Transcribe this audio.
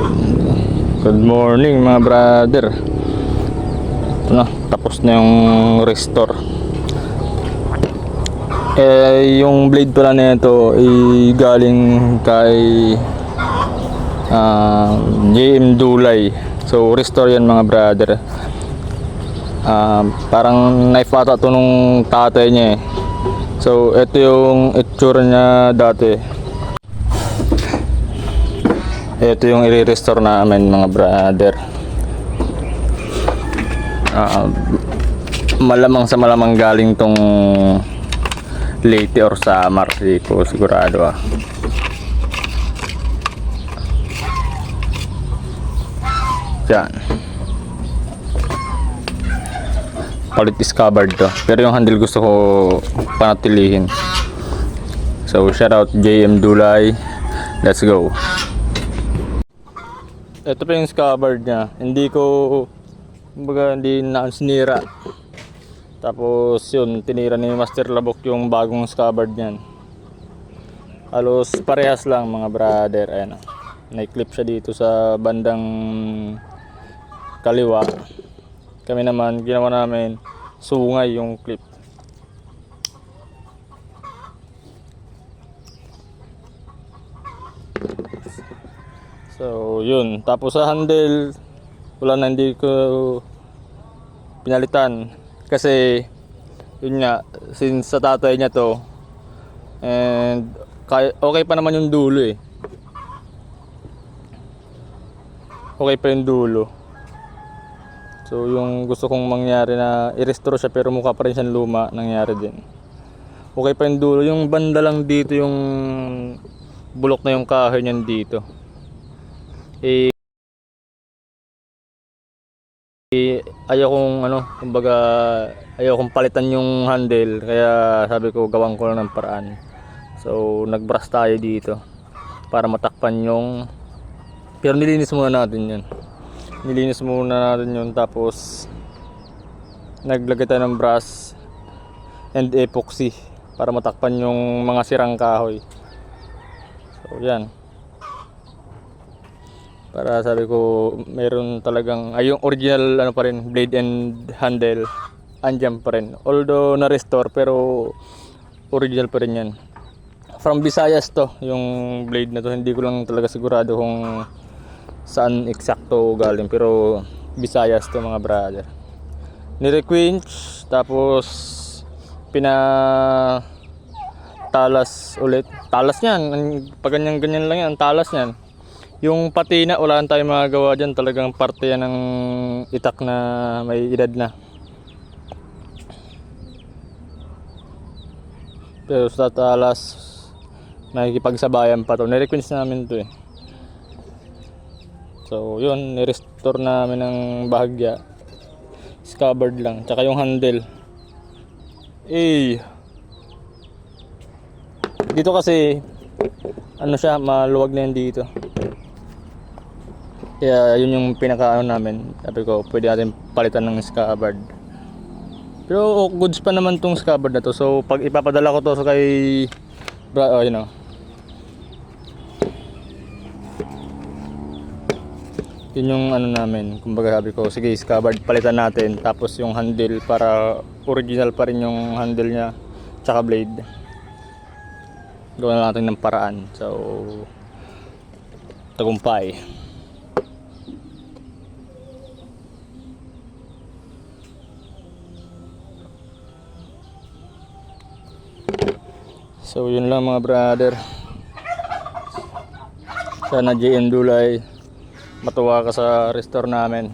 Good morning mga brother. Ito na, tapos na yung restore. Yung blade pala na ito ay galing kay JM Dulay. So restore yan mga brother. Parang knife ata ito nung tatay niya eh. So ito yung itsura niya dati. Ito yung i-restore namin mga brother. Malamang sa malamang galing tong Leyte or sa Marsico sigurado Yan. Palit scabbard to. Pero yung handle gusto ko panatilihin. So shout out JM Dulay. Let's go. Ito pa yung scabbard niya. Hindi na sinira. Tapos yun, tinira ni Master Labok yung bagong scabbard niyan. Halos parehas lang mga brother. Ayan. Nai-clip siya dito sa bandang kaliwa. Kami naman, ginawa namin sungay yung clip. So yun, tapos sa handle wala na, hindi ko pinalitan kasi yun nga, since sa tatay niya to, and okay pa naman yung dulo eh. Okay pa yung dulo. So yung gusto kong mangyari na i-restore siya pero mukha pa rin siyang luma, nangyari din. Okay pa yung dulo, yung banda lang dito, yung bulok na yung kahoy niyan dito. Ayaw kong kumbaga ayaw kong palitan yung handle, kaya sabi ko gawan ko lang ng paraan. So nagbrush tayo dito para matakpan yung, pero nilinis muna natin yun, tapos naglagay tayo ng brush and epoxy para matakpan yung mga sirang kahoy. So yan, para sabi ko mayroon talagang yung original pa rin, blade and handle andyan pa rin, although na restore pero original pa rin yan. From Visayas to yung blade na to, hindi ko lang talaga sigurado kung saan eksakto galing, pero Visayas to mga brother. Nire-quench tapos talas ulit. Talas niyan, pag ganyan lang yan, talas niyan. Yung patina, wala tayong magagawa dyan. Talagang parte yan ng itak na may edad na. Pero sa talas, nakikipagsabayan pa to. Nirequence namin to eh. So yun, nirestore namin ng bahagya. Scabbard lang, tsaka yung handle. Dito kasi siya, maluwag na yan dito. Kaya yun yung pinakaano namin. Sabi ko pwede natin palitan ng scabbard. Pero goods pa naman tong scabbard na to. So pag ipapadala ko to kay yun yung namin. Kumbaga sabi ko sige, scabbard palitan natin. Tapos yung handle para original pa rin yung handle nya, tsaka blade. Gawin natin ng paraan. So tagumpay. So yun lang mga brother. Sana JM Dulay matuwa ka sa restore namin.